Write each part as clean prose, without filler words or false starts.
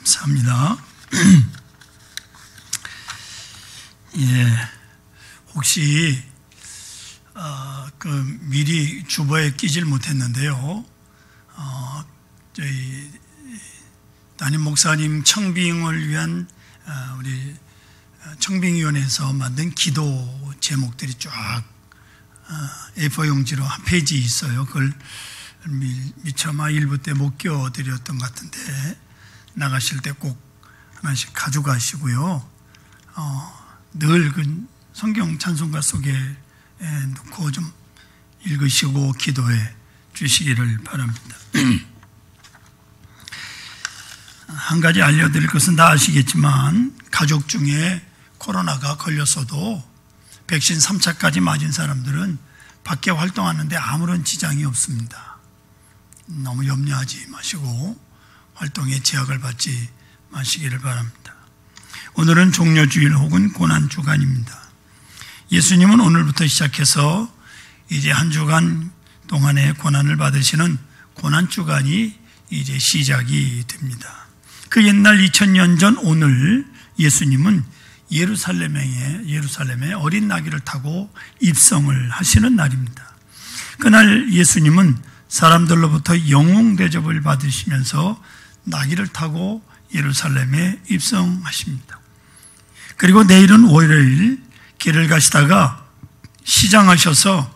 감사합니다. 예, 혹시 미리 주보에 끼질 못했는데요. 저희 담임 목사님 청빙을 위한 우리 청빙위원회에서 만든 기도 제목들이 쫙 A4 용지로 한 페이지 있어요. 그걸 미처마 일부 때 못 껴드렸던 것 같은데 나가실 때 꼭 하나씩 가져가시고요. 늘 그 성경 찬송가 속에 넣고 좀 읽으시고 기도해 주시기를 바랍니다. 한 가지 알려드릴 것은 다 아시겠지만 가족 중에 코로나가 걸렸어도 백신 3차까지 맞은 사람들은 밖에 활동하는데 아무런 지장이 없습니다. 너무 염려하지 마시고 활동에 제약을 받지 마시기를 바랍니다. 오늘은 종려주일 혹은 고난주간입니다. 예수님은 오늘부터 시작해서 이제 한 주간 동안의 고난을 받으시는 고난주간이 이제 시작이 됩니다. 그 옛날 2000년 전 오늘 예수님은 예루살렘에 어린 나귀를 타고 입성을 하시는 날입니다. 그날 예수님은 사람들로부터 영웅 대접을 받으시면서 나귀를 타고 예루살렘에 입성하십니다. 그리고 내일은 월요일 길을 가시다가 시장하셔서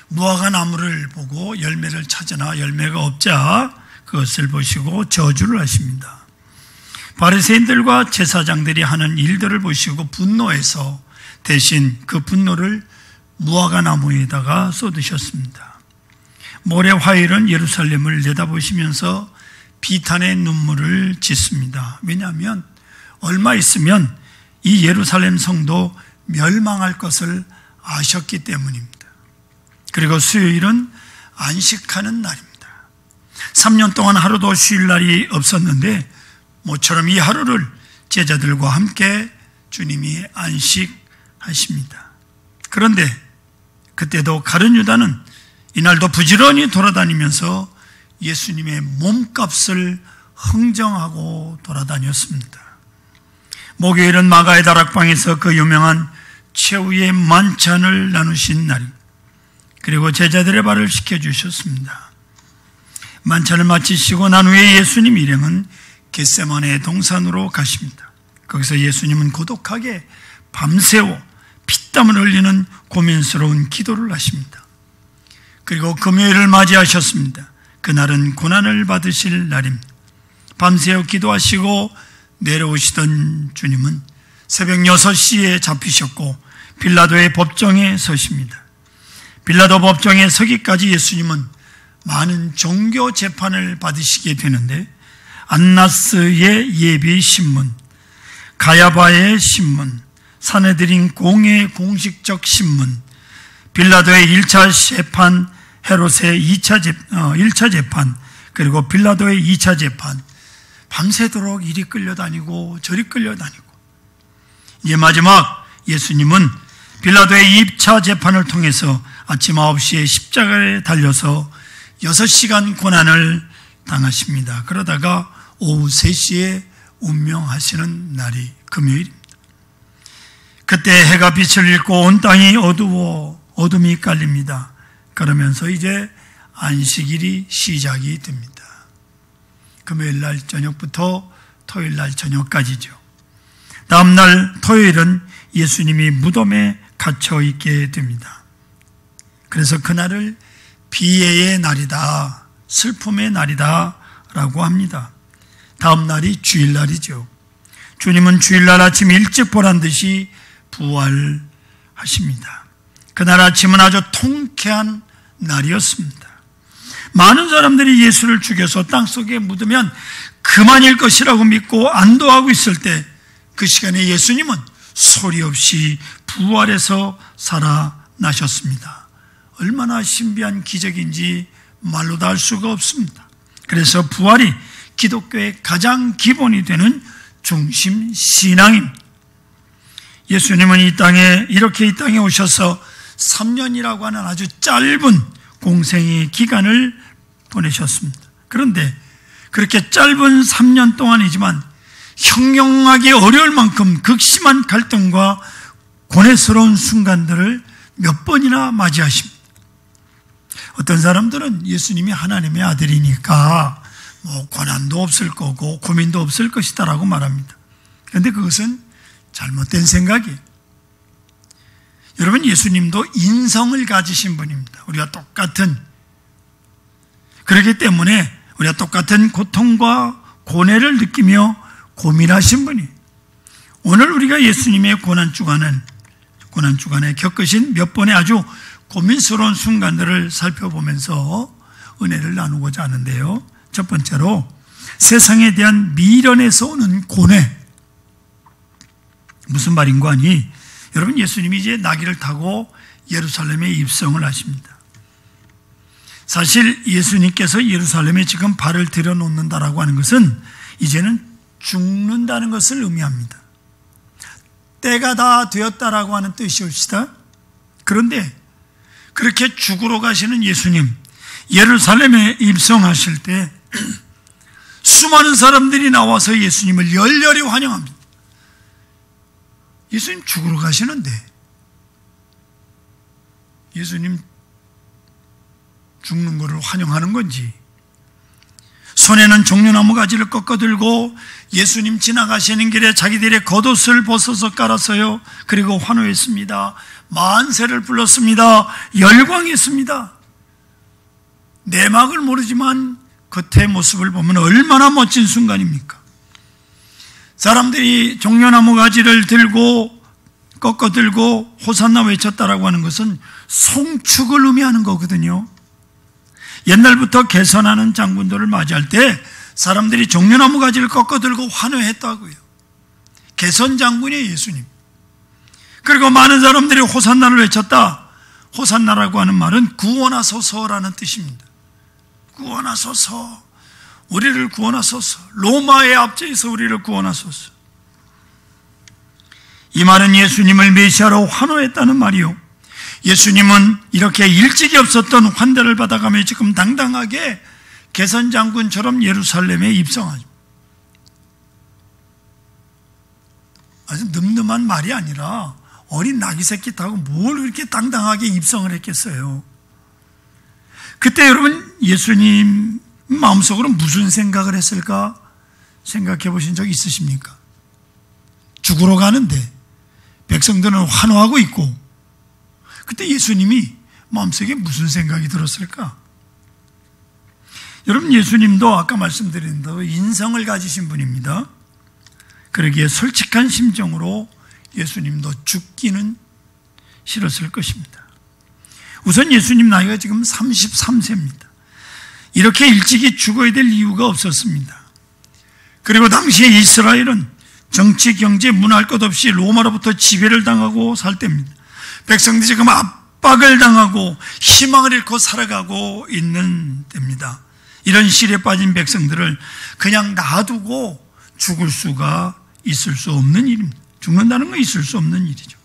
무화과 나무를 보고 열매를 찾으나 열매가 없자 그것을 보시고 저주를 하십니다. 바리새인들과 제사장들이 하는 일들을 보시고 분노해서 대신 그 분노를 무화과 나무에다가 쏟으셨습니다. 모래 화일은 예루살렘을 내다보시면서 비탄의 눈물을 짓습니다. 왜냐하면 얼마 있으면 이 예루살렘 성도 멸망할 것을 아셨기 때문입니다. 그리고 수요일은 안식하는 날입니다. 3년 동안 하루도 쉴 날이 없었는데 모처럼 이 하루를 제자들과 함께 주님이 안식하십니다. 그런데 그때도 가룟 유다는 이날도 부지런히 돌아다니면서 예수님의 몸값을 흥정하고 돌아다녔습니다. 목요일은 마가의 다락방에서 그 유명한 최후의 만찬을 나누신 날입니다. 그리고 제자들의 발을 씻겨주셨습니다. 만찬을 마치시고 난 후에 예수님 일행은 겟세마네 동산으로 가십니다. 거기서 예수님은 고독하게 밤새워 피땀을 흘리는 고민스러운 기도를 하십니다. 그리고 금요일을 맞이하셨습니다. 그날은 고난을 받으실 날입니다. 밤새워 기도하시고 내려오시던 주님은 새벽 6시에 잡히셨고 빌라도의 법정에 서십니다. 빌라도 법정에 서기까지 예수님은 많은 종교 재판을 받으시게 되는데 안나스의 예비 신문, 가야바의 신문, 사내들인 공의 공식적 신문, 빌라도의 1차 재판, 헤롯의 1차 재판, 그리고 빌라도의 2차 재판, 밤새도록 이리 끌려다니고 저리 끌려다니고 이제 마지막 예수님은 빌라도의 2차 재판을 통해서 아침 9시에 십자가에 달려서 6시간 고난을 당하십니다. 그러다가 오후 3시에 운명하시는 날이 금요일입니다. 그때 해가 빛을 잃고 온 땅이 어둠이 깔립니다. 그러면서 이제 안식일이 시작이 됩니다. 금요일 날 저녁부터 토요일 날 저녁까지죠. 다음 날 토요일은 예수님이 무덤에 갇혀 있게 됩니다. 그래서 그날을 비애의 날이다, 슬픔의 날이다 라고 합니다. 다음 날이 주일날이죠. 주님은 주일날 아침 일찍 보란 듯이 부활하십니다. 그날 아침은 아주 통쾌한 날이었습니다. 많은 사람들이 예수를 죽여서 땅속에 묻으면 그만일 것이라고 믿고 안도하고 있을 때 그 시간에 예수님은 소리 없이 부활해서 살아나셨습니다. 얼마나 신비한 기적인지 말로 다 할 수가 없습니다. 그래서 부활이 기독교의 가장 기본이 되는 중심 신앙입니다. 예수님은 이 땅에 오셔서 3년이라고 하는 아주 짧은 공생의 기간을 보내셨습니다. 그런데 그렇게 짧은 3년 동안이지만 형용하기 어려울 만큼 극심한 갈등과 고뇌스러운 순간들을 몇 번이나 맞이하십니다. 어떤 사람들은 예수님이 하나님의 아들이니까 고난도 없을 거고 고민도 없을 것이다라고 말합니다. 그런데 그것은 잘못된 생각이에요. 여러분, 예수님도 인성을 가지신 분입니다. 우리가 똑같은, 그렇기 때문에 우리가 똑같은 고통과 고뇌를 느끼며 고민하신 분이, 오늘 우리가 예수님의 고난주간에 겪으신 몇 번의 아주 고민스러운 순간들을 살펴보면서 은혜를 나누고자 하는데요. 첫 번째로 세상에 대한 미련에서 오는 고뇌. 무슨 말인가 하니, 여러분, 예수님이 이제 나귀를 타고 예루살렘에 입성을 하십니다. 사실 예수님께서 예루살렘에 지금 발을 들여놓는다라고 하는 것은 이제는 죽는다는 것을 의미합니다. 때가 다 되었다라고 하는 뜻이옵시다. 그런데 그렇게 죽으러 가시는 예수님, 예루살렘에 입성하실 때 수많은 사람들이 나와서 예수님을 열렬히 환영합니다. 예수님 죽으러 가시는데 예수님 죽는 것을 환영하는 건지, 손에는 종려나무 가지를 꺾어들고 예수님 지나가시는 길에 자기들의 겉옷을 벗어서 깔았어요. 그리고 환호했습니다. 만세를 불렀습니다. 열광했습니다. 내막을 모르지만 겉의 모습을 보면 얼마나 멋진 순간입니까? 사람들이 종려나무 가지를 들고 꺾어들고 호산나 외쳤다라고 하는 것은 송축을 의미하는 거거든요. 옛날부터 개선하는 장군들을 맞이할 때 사람들이 종려나무 가지를 꺾어들고 환호했다고요. 개선 장군이 예수님. 그리고 많은 사람들이 호산나를 외쳤다. 호산나라고 하는 말은 구원하소서라는 뜻입니다. 구원하소서, 우리를 구원하소서, 로마의 압제에서 우리를 구원하소서. 이 말은 예수님을 메시아로 환호했다는 말이요, 예수님은 이렇게 일찍이 없었던 환대를 받아가며 지금 당당하게 개선장군처럼 예루살렘에 입성하죠. 아주 늠름한 말이 아니라 어린 나귀 새끼 타고 뭘 그렇게 당당하게 입성을 했겠어요. 그때 여러분, 예수님 마음속으로 무슨 생각을 했을까 생각해 보신 적 있으십니까? 죽으러 가는데 백성들은 환호하고 있고, 그때 예수님이 마음속에 무슨 생각이 들었을까? 여러분, 예수님도 아까 말씀드린 대로 인성을 가지신 분입니다. 그러기에 솔직한 심정으로 예수님도 죽기는 싫었을 것입니다. 우선 예수님 나이가 지금 33세입니다. 이렇게 일찍이 죽어야 될 이유가 없었습니다. 그리고 당시에 이스라엘은 정치, 경제, 문화할 것 없이 로마로부터 지배를 당하고 살 때입니다. 백성들이 지금 압박을 당하고 희망을 잃고 살아가고 있는 때입니다. 이런 시리에 빠진 백성들을 그냥 놔두고 죽을 수가 있을 수 없는 일입니다. 죽는다는 건 있을 수 없는 일이죠.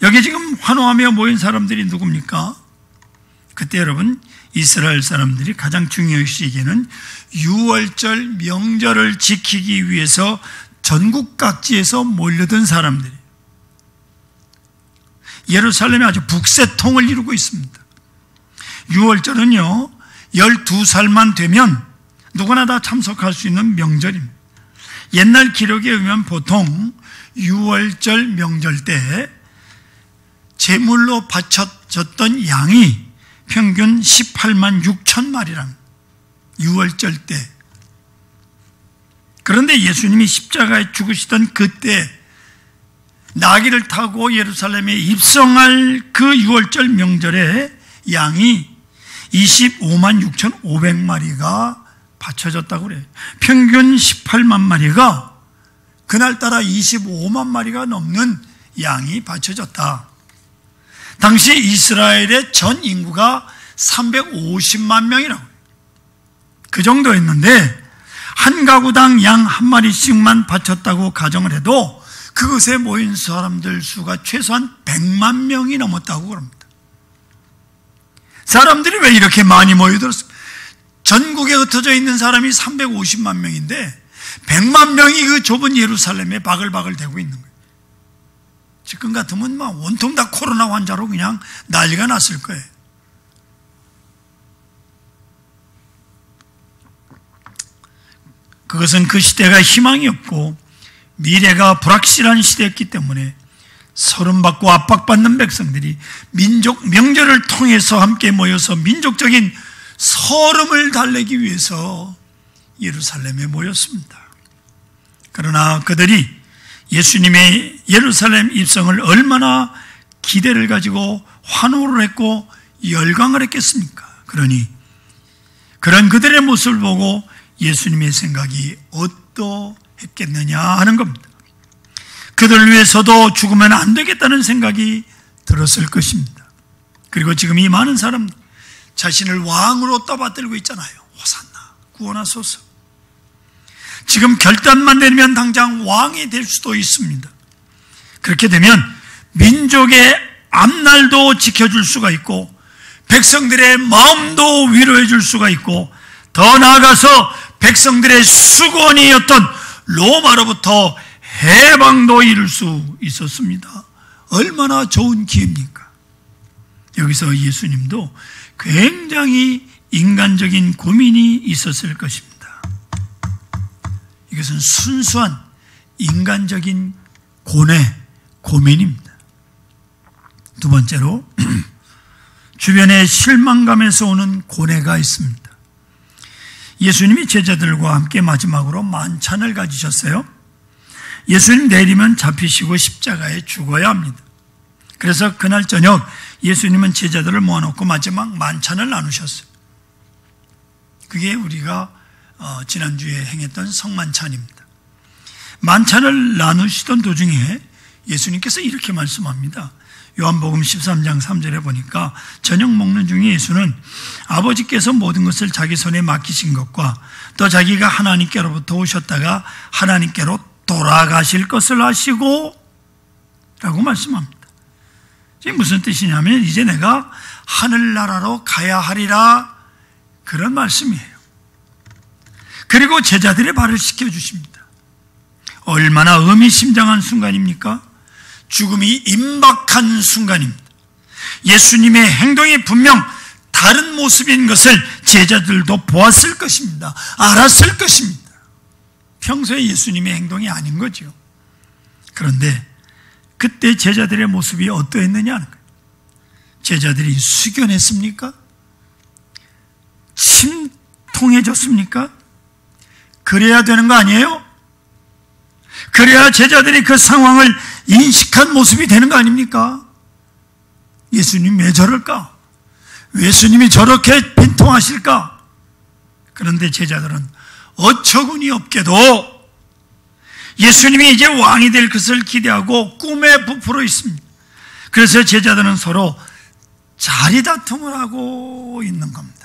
여기 지금 환호하며 모인 사람들이 누굽니까? 그때 여러분, 이스라엘 사람들이 가장 중요시 여기는 유월절 명절을 지키기 위해서 전국 각지에서 몰려든 사람들이, 예루살렘에 아주 북새통을 이루고 있습니다. 유월절은요, 12살만 되면 누구나 다 참석할 수 있는 명절입니다. 옛날 기록에 의하면 보통 유월절 명절 때 제물로 바쳐졌던 양이 평균 18만 6천 마리랍니다. 유월절 때. 그런데 예수님이 십자가에 죽으시던 그때 나귀를 타고 예루살렘에 입성할 그 유월절 명절에 양이 25만 6,500마리가 바쳐졌다고 그래요. 평균 18만 마리가 그날따라 25만 마리가 넘는 양이 바쳐졌다. 당시 이스라엘의 전 인구가 350만 명이라고 해요. 그 정도였는데 한 가구당 양 한 마리씩만 바쳤다고 가정을 해도 그것에 모인 사람들 수가 최소한 100만 명이 넘었다고 그럽니다. 사람들이 왜 이렇게 많이 모여들었을까? 전국에 흩어져 있는 사람이 350만 명인데 100만 명이 그 좁은 예루살렘에 바글바글 대고 있는 거예요. 지금 같으면 막 온통 다 코로나 환자로 그냥 난리가 났을 거예요. 그것은 그 시대가 희망이 없고 미래가 불확실한 시대였기 때문에 서름받고 압박받는 백성들이 민족 명절을 통해서 함께 모여서 민족적인 서름을 달래기 위해서 예루살렘에 모였습니다. 그러나 그들이 예수님의 예루살렘 입성을 얼마나 기대를 가지고 환호를 했고 열광을 했겠습니까? 그러니 그런 그들의 모습을 보고 예수님의 생각이 어떠했겠느냐 하는 겁니다. 그들을 위해서도 죽으면 안 되겠다는 생각이 들었을 것입니다. 그리고 지금 이 많은 사람들 자신을 왕으로 떠받들고 있잖아요. 호산나, 구원하소서. 지금 결단만 내리면 당장 왕이 될 수도 있습니다. 그렇게 되면 민족의 앞날도 지켜줄 수가 있고 백성들의 마음도 위로해 줄 수가 있고 더 나아가서 백성들의 수건이었던 로마로부터 해방도 이룰 수 있었습니다. 얼마나 좋은 기회입니까? 여기서 예수님도 굉장히 인간적인 고민이 있었을 것입니다. 이것은 순수한 인간적인 고민입니다. 두 번째로 주변의 실망감에서 오는 고뇌가 있습니다. 예수님이 제자들과 함께 마지막으로 만찬을 가지셨어요. 예수님 내리면 잡히시고 십자가에 죽어야 합니다. 그래서 그날 저녁 예수님은 제자들을 모아놓고 마지막 만찬을 나누셨어요. 그게 우리가 지난주에 행했던 성만찬입니다. 만찬을 나누시던 도중에 예수님께서 이렇게 말씀합니다. 요한복음 13장 3절에 보니까 저녁 먹는 중에 예수는 아버지께서 모든 것을 자기 손에 맡기신 것과 또 자기가 하나님께로부터 오셨다가 하나님께로 돌아가실 것을 아시고 라고 말씀합니다. 이게 무슨 뜻이냐면 이제 내가 하늘나라로 가야 하리라 그런 말씀이에요. 그리고 제자들의 발을 씻겨주십니다. 얼마나 의미심장한 순간입니까? 죽음이 임박한 순간입니다. 예수님의 행동이 분명 다른 모습인 것을 제자들도 보았을 것입니다. 알았을 것입니다. 평소에 예수님의 행동이 아닌 거죠. 그런데 그때 제자들의 모습이 어떠했느냐 하는 거예요. 제자들이 숙연했습니까? 침통해졌습니까? 그래야 되는 거 아니에요? 그래야 제자들이 그 상황을 인식한 모습이 되는 거 아닙니까? 예수님 왜 저럴까? 예수님이 저렇게 빈통하실까? 그런데 제자들은 어처구니 없게도 예수님이 이제 왕이 될 것을 기대하고 꿈에 부풀어 있습니다. 그래서 제자들은 서로 자리다툼을 하고 있는 겁니다.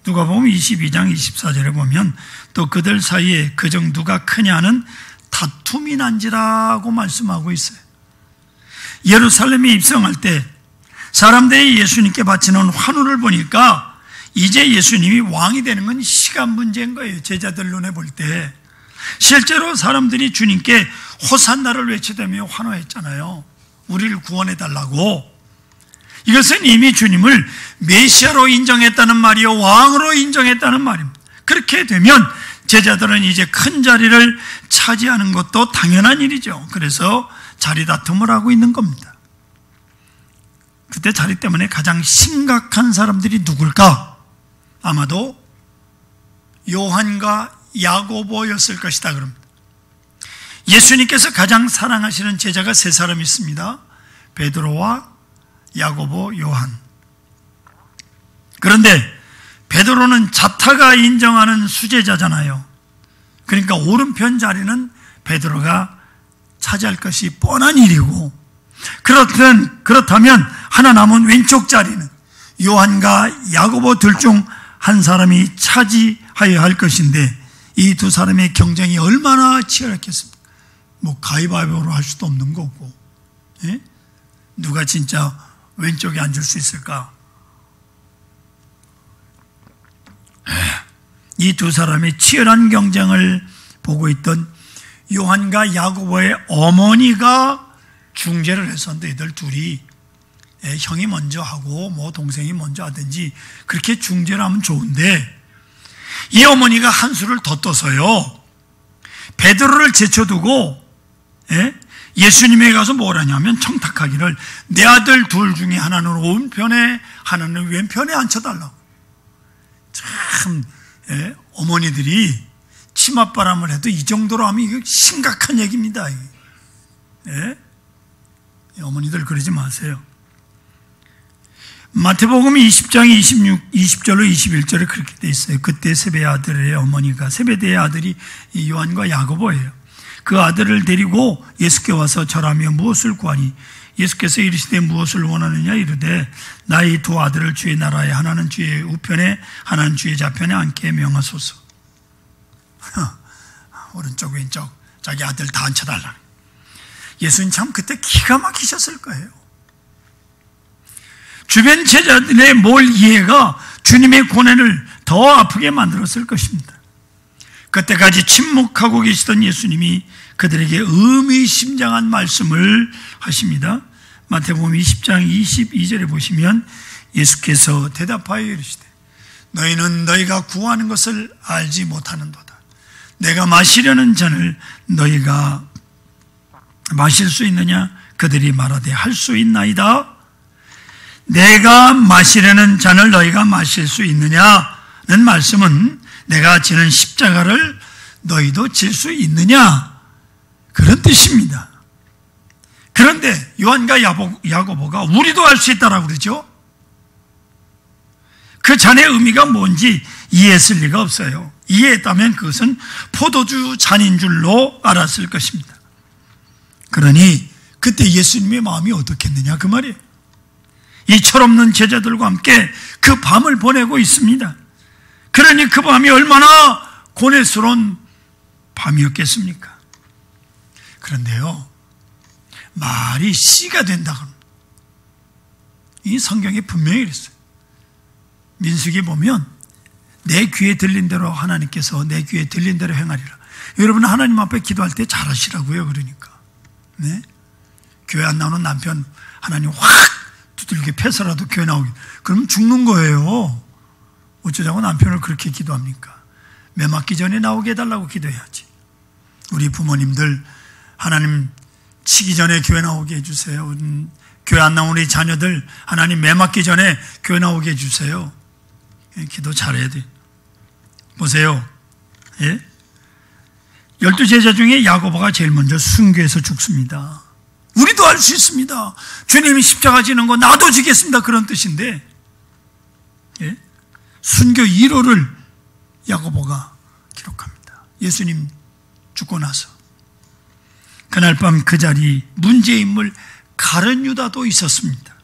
누가복음 22장 24절에 보면 또 그들 사이에 그중 누가 크냐는 다툼이 난지라고 말씀하고 있어요. 예루살렘에 입성할 때 사람들이 예수님께 바치는 환호를 보니까 이제 예수님이 왕이 되는 건 시간 문제인 거예요. 제자들 눈에 볼 때. 실제로 사람들이 주님께 호산나를 외치다며 환호했잖아요. 우리를 구원해달라고. 이것은 이미 주님을 메시아로 인정했다는 말이요, 왕으로 인정했다는 말입니다. 그렇게 되면 제자들은 이제 큰 자리를 차지하는 것도 당연한 일이죠. 그래서 자리 다툼을 하고 있는 겁니다. 그때 자리 때문에 가장 심각한 사람들이 누굴까? 아마도 요한과 야고보였을 것이다 그럽니다. 예수님께서 가장 사랑하시는 제자가 세 사람이 있습니다. 베드로와 야고보, 요한. 그런데 베드로는 자타가 인정하는 수제자잖아요. 그러니까 오른편 자리는 베드로가 차지할 것이 뻔한 일이고, 그렇다면 하나 남은 왼쪽 자리는 요한과 야고보 둘 중 한 사람이 차지하여야 할 것인데 이 두 사람의 경쟁이 얼마나 치열했겠습니까? 뭐 가위바위보로 할 수도 없는 거고, 예? 누가 진짜 왼쪽에 앉을 수 있을까? 이 두 사람의 치열한 경쟁을 보고 있던 요한과 야고보의 어머니가 중재를 해서 너희들 둘이 형이 먼저 하고 뭐 동생이 먼저 하든지 그렇게 중재를 하면 좋은데, 이 어머니가 한 수를 더 떠서요, 베드로를 제쳐두고 예수님에 가서 뭘 하냐면 청탁하기를 내 아들 둘 중에 하나는 오른편에 하나는 왼편에 앉혀달라고. 참 어머니들이 치맛바람을 해도 이 정도로 하면 이거 심각한 얘기입니다. 어머니들 그러지 마세요. 마태복음 20장 20절로 21절에 그렇게 돼 있어요. 그때 세베의 아들의 어머니가, 세베대의 아들이 요한과 야고보예요. 그 아들을 데리고 예수께 와서 절하며 무엇을 구하니 예수께서 이르시되 무엇을 원하느냐 이르되 나의 두 아들을 주의 나라에 하나는 주의 우편에 하나는 주의 좌편에 앉게 명하소서. 오른쪽 왼쪽 자기 아들 다 앉혀달라. 예수님 참 그때 기가 막히셨을 거예요. 주변 제자들의 몰 이해가 주님의 고뇌를 더 아프게 만들었을 것입니다. 그때까지 침묵하고 계시던 예수님이 그들에게 의미심장한 말씀을 하십니다. 마태복음 20장 22절에 보시면 예수께서 대답하여 이르시되 너희는 너희가 구하는 것을 알지 못하는도다. 내가 마시려는 잔을 너희가 마실 수 있느냐? 그들이 말하되 할 수 있나이다. 내가 마시려는 잔을 너희가 마실 수 있느냐는 말씀은 내가 지는 십자가를 너희도 질 수 있느냐, 그런 뜻입니다. 그런데 요한과 야고보가 우리도 할 수 있다라고 그러죠. 그 잔의 의미가 뭔지 이해했을 리가 없어요. 이해했다면 그것은 포도주 잔인 줄로 알았을 것입니다. 그러니 그때 예수님의 마음이 어떻겠느냐 그 말이에요. 이 철없는 제자들과 함께 그 밤을 보내고 있습니다. 그러니 그 밤이 얼마나 고뇌스러운 밤이었겠습니까? 그런데요, 말이 씨가 된다고 이 성경에 분명히 그랬어요. 민수기 보면 내 귀에 들린 대로 하나님께서 내 귀에 들린 대로 행하리라. 여러분 하나님 앞에 기도할 때 잘하시라고요. 그러니까 교회 안 나오는 남편 하나님 확 두들겨 패서라도 교회 나오게, 그러면 죽는 거예요. 어쩌자고 남편을 그렇게 기도합니까? 매 맞기 전에 나오게 해달라고 기도해야지. 우리 부모님들 하나님 치기 전에 교회 나오게 해주세요. 교회 안 나오는 우리 자녀들 하나님 매 맞기 전에 교회 나오게 해주세요. 기도 잘해야 돼. 보세요. 12제자 중에 야고보가 제일 먼저 순교해서 죽습니다. 우리도 할 수 있습니다. 주님이 십자가 지는 거 나도 지겠습니다. 그런 뜻인데, 순교 1호를 야고보가 기록합니다. 예수님 죽고 나서. 그날 밤 그 자리 문제의 인물 가룟 유다도 있었습니다.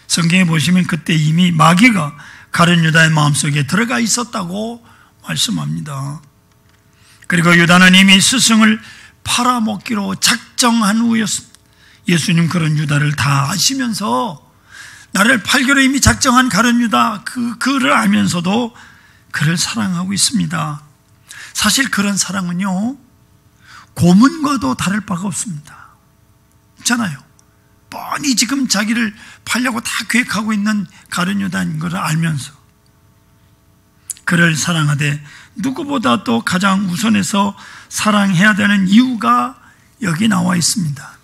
성경에 보시면 그때 이미 마귀가 가룟 유다의 마음속에 들어가 있었다고 말씀합니다. 그리고 유다는 이미 스승을 팔아먹기로 작정한 후였습니다. 예수님 그런 유다를 다 아시면서, 나를 팔기로 이미 작정한 가룟 유다 그를 알면서도 그를 사랑하고 있습니다. 사실 그런 사랑은요, 고문과도 다를 바가 없습니다. 있잖아요. 뻔히 지금 자기를 팔려고 다 계획하고 있는 가룟 유다인 것을 알면서 그를 사랑하되 누구보다 또 가장 우선해서 사랑해야 되는 이유가 여기 나와 있습니다.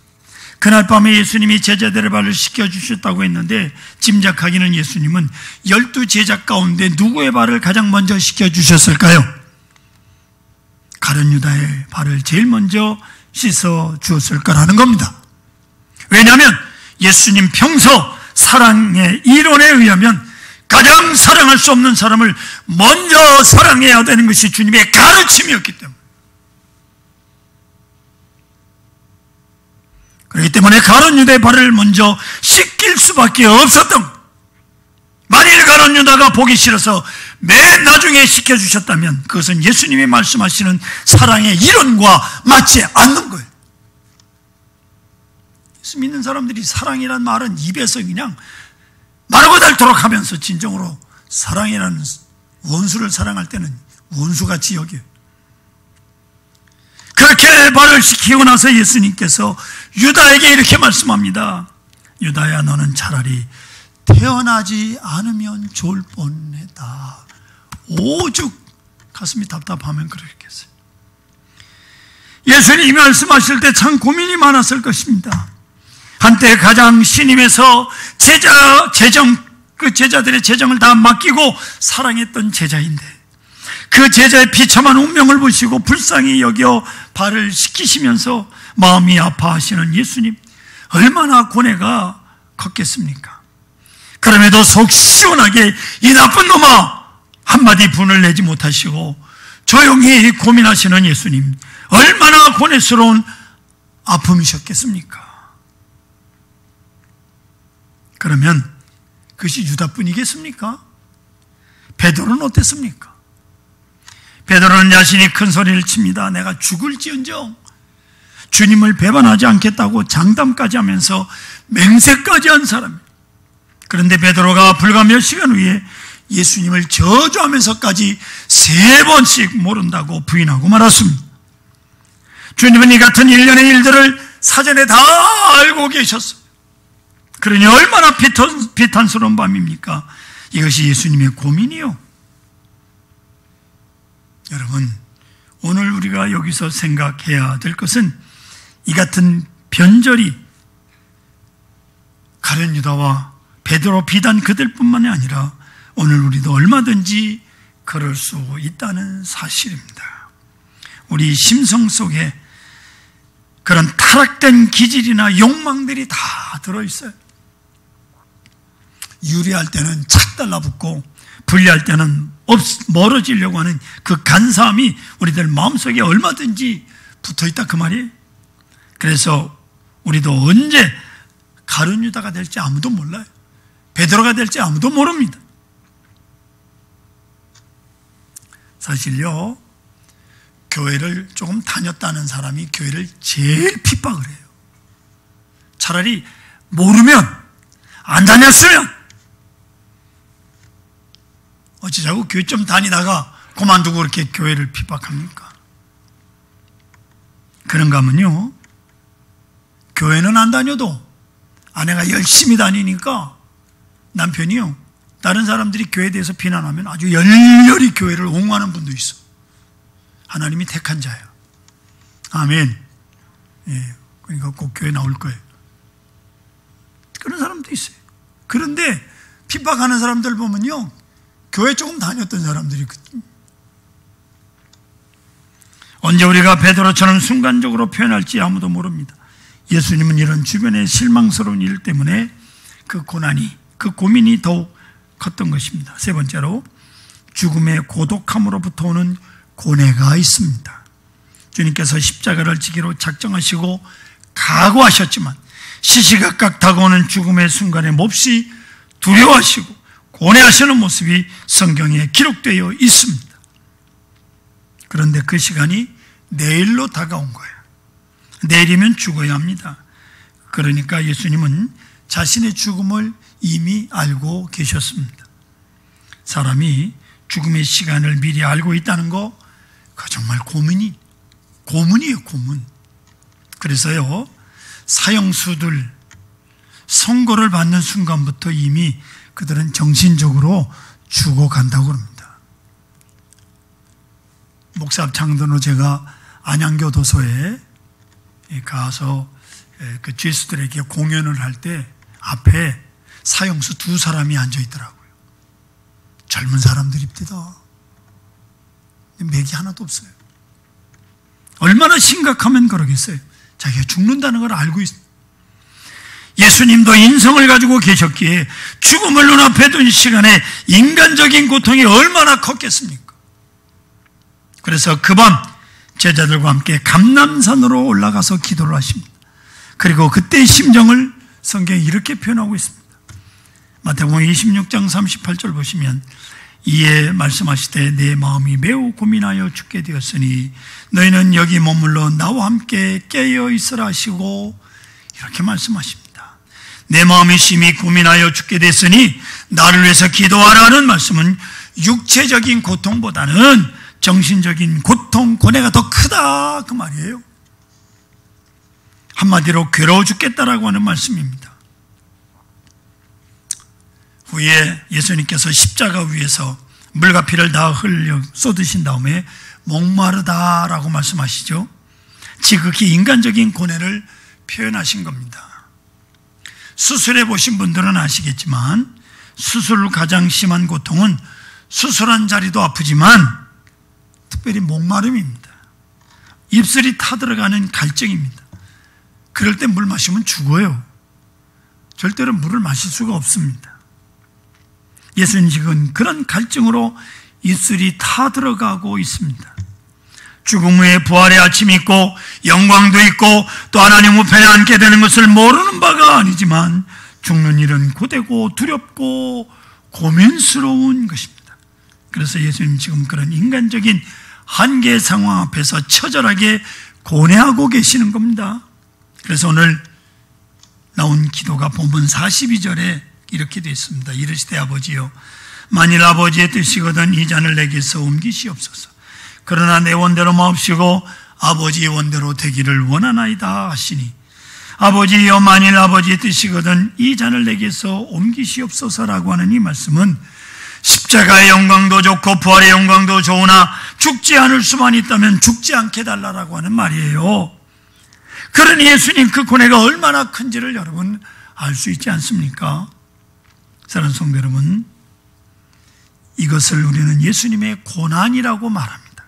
그날 밤에 예수님이 제자들의 발을 씻겨주셨다고 했는데, 짐작하기는 예수님은 12제자 가운데 누구의 발을 가장 먼저 씻겨주셨을까요? 가룟 유다의 발을 제일 먼저 씻어 주었을 거라는 겁니다. 왜냐하면 예수님 평소 사랑의 이론에 의하면 가장 사랑할 수 없는 사람을 먼저 사랑해야 되는 것이 주님의 가르침이었기 때문에, 그렇기 때문에 가룟 유다의 발을 먼저 씻길 수밖에 없었던, 만일 가룟 유다가 보기 싫어서 맨 나중에 씻겨주셨다면 그것은 예수님이 말씀하시는 사랑의 이론과 맞지 않는 거예요. 예수 믿는 사람들이 사랑이란 말은 입에서 그냥 마르고 닳도록 하면서 진정으로 사랑이라는 원수를 사랑할 때는 원수같이 여겨요. 그렇게 말을 시키고 나서 예수님께서 유다에게 이렇게 말씀합니다. 유다야, 너는 차라리 태어나지 않으면 좋을 뻔했다. 오죽 가슴이 답답하면 그러겠어요. 예수님이 말씀하실 때 참 고민이 많았을 것입니다. 한때 가장 신임해서 그 제자들의 재정을 다 맡기고 사랑했던 제자인데, 그 제자의 비참한 운명을 보시고 불쌍히 여겨 발을 씻기시면서 마음이 아파하시는 예수님, 얼마나 고뇌가 컸겠습니까? 그럼에도 속 시원하게 이 나쁜 놈아 한마디 분을 내지 못하시고 조용히 고민하시는 예수님, 얼마나 고뇌스러운 아픔이셨겠습니까? 그러면 그것이 유다뿐이겠습니까? 베드로는 어땠습니까? 베드로는 자신이 큰 소리를 칩니다. 내가 죽을지언정 주님을 배반하지 않겠다고 장담까지 하면서 맹세까지 한 사람이에요. 그런데 베드로가 불과 몇 시간 후에 예수님을 저주하면서까지 3번씩 모른다고 부인하고 말았습니다. 주님은 이 같은 일련의 일들을 사전에 다 알고 계셨어요. 그러니 얼마나 비탄스러운 밤입니까? 이것이 예수님의 고민이요. 여러분, 오늘 우리가 여기서 생각해야 될 것은 이 같은 변절이 가룟 유다와 베드로 비단 그들뿐만이 아니라 오늘 우리도 얼마든지 그럴 수 있다는 사실입니다. 우리 심성 속에 그런 타락된 기질이나 욕망들이 다 들어있어요. 유리할 때는 착 달라붙고 분리할 때는 멀어지려고 하는 그 간사함이 우리들 마음속에 얼마든지 붙어있다 그 말이에요. 그래서 우리도 언제 가룟 유다가 될지 아무도 몰라요. 베드로가 될지 아무도 모릅니다. 사실요, 교회를 조금 다녔다는 사람이 교회를 제일 핍박을 해요. 차라리 모르면, 안 다녔으면 어찌자고 교회 좀 다니다가 그만두고 그렇게 교회를 핍박합니까? 그런가 하면요, 교회는 안 다녀도 아내가 열심히 다니니까 남편이요, 다른 사람들이 교회에 대해서 비난하면 아주 열렬히 교회를 옹호하는 분도 있어. 하나님이 택한 자야. 아멘. 예, 그러니까 꼭 교회 나올 거예요. 그런 사람도 있어요. 그런데 핍박하는 사람들 보면요, 교회 조금 다녔던 사람들이거든요. 언제 우리가 베드로처럼 순간적으로 표현할지 아무도 모릅니다. 예수님은 이런 주변의 실망스러운 일 때문에 그 고난이, 그 고민이 더욱 컸던 것입니다. 세 번째로, 죽음의 고독함으로부터 오는 고뇌가 있습니다. 주님께서 십자가를 지기로 작정하시고 각오하셨지만 시시각각 다가오는 죽음의 순간에 몹시 두려워하시고 고뇌하시는 모습이 성경에 기록되어 있습니다. 그런데 그 시간이 내일로 다가온 거예요. 내일이면 죽어야 합니다. 그러니까 예수님은 자신의 죽음을 이미 알고 계셨습니다. 사람이 죽음의 시간을 미리 알고 있다는 거, 그거 정말 고문이에요, 고문. 그래서요, 사형수들 선고를 받는 순간부터 이미 그들은 정신적으로 죽어간다고 합니다. 목사 창단으로 제가 안양교도소에 가서 그 죄수들에게 공연을 할 때 앞에 사형수 2사람이 앉아 있더라고요. 젊은 사람들입니다. 맥이 하나도 없어요. 얼마나 심각하면 그러겠어요. 자기가 죽는다는 걸 알고 있어요. 예수님도 인성을 가지고 계셨기에 죽음을 눈앞에 둔 시간에 인간적인 고통이 얼마나 컸겠습니까? 그래서 그 밤 제자들과 함께 감람산으로 올라가서 기도를 하십니다. 그리고 그때의 심정을 성경이 이렇게 표현하고 있습니다. 마태복음 26장 38절 보시면, 이에 말씀하시되 내 마음이 매우 고민하여 죽게 되었으니 너희는 여기 머물러 나와 함께 깨어 있으라 하시고, 이렇게 말씀하십니다. 내 마음이 심히 고민하여 죽게 됐으니 나를 위해서 기도하라는 말씀은 육체적인 고통보다는 정신적인 고통, 고뇌가 더 크다 그 말이에요. 한마디로 괴로워 죽겠다라고 하는 말씀입니다. 후에 예수님께서 십자가 위에서 물과 피를 다 흘려 쏟으신 다음에 목마르다라고 말씀하시죠. 지극히 인간적인 고뇌를 표현하신 겁니다. 수술해 보신 분들은 아시겠지만 수술 후 가장 심한 고통은 수술한 자리도 아프지만 특별히 목마름입니다. 입술이 타들어가는 갈증입니다. 그럴 때 물 마시면 죽어요. 절대로 물을 마실 수가 없습니다. 예수님 지금 그런 갈증으로 입술이 타들어가고 있습니다. 죽음 후에 부활의 아침이 있고 영광도 있고 또 하나님 우편에 앉게 되는 것을 모르는 바가 아니지만 죽는 일은 고되고 두렵고 고민스러운 것입니다. 그래서 예수님 지금 그런 인간적인 한계 상황 앞에서 처절하게 고뇌하고 계시는 겁니다. 그래서 오늘 나온 기도가 본문 42절에 이렇게 되어 있습니다. 이르시되 아버지여 만일 아버지의 뜻이거든 이 잔을 내게서 옮기시옵소서. 그러나 내 원대로 마옵시고 아버지의 원대로 되기를 원하나이다 하시니 아버지여 만일 아버지의 뜻이거든 이 잔을 내게서 옮기시옵소서라고 하는 이 말씀은 십자가의 영광도 좋고 부활의 영광도 좋으나 죽지 않을 수만 있다면 죽지 않게 해달라고 하는 말이에요. 그러니 예수님 그 고뇌가 얼마나 큰지를 여러분 알 수 있지 않습니까? 사랑하는 성도 여러분, 이것을 우리는 예수님의 고난이라고 말합니다.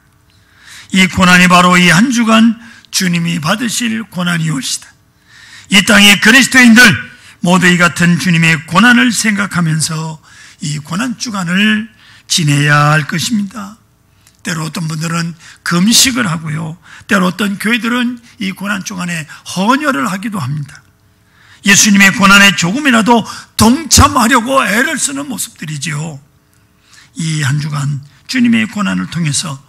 이 고난이 바로 이 한 주간 주님이 받으실 고난이올시다. 이 땅의 그리스도인들 모두 이 같은 주님의 고난을 생각하면서 이 고난 주간을 지내야 할 것입니다. 때로 어떤 분들은 금식을 하고요. 때로 어떤 교회들은 이 고난 주간에 헌혈을 하기도 합니다. 예수님의 고난에 조금이라도 동참하려고 애를 쓰는 모습들이지요. 이 한 주간 주님의 고난을 통해서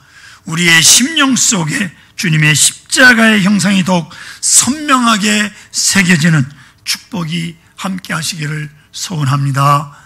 우리의 심령 속에 주님의 십자가의 형상이 더욱 선명하게 새겨지는 축복이 함께 하시기를 소원합니다.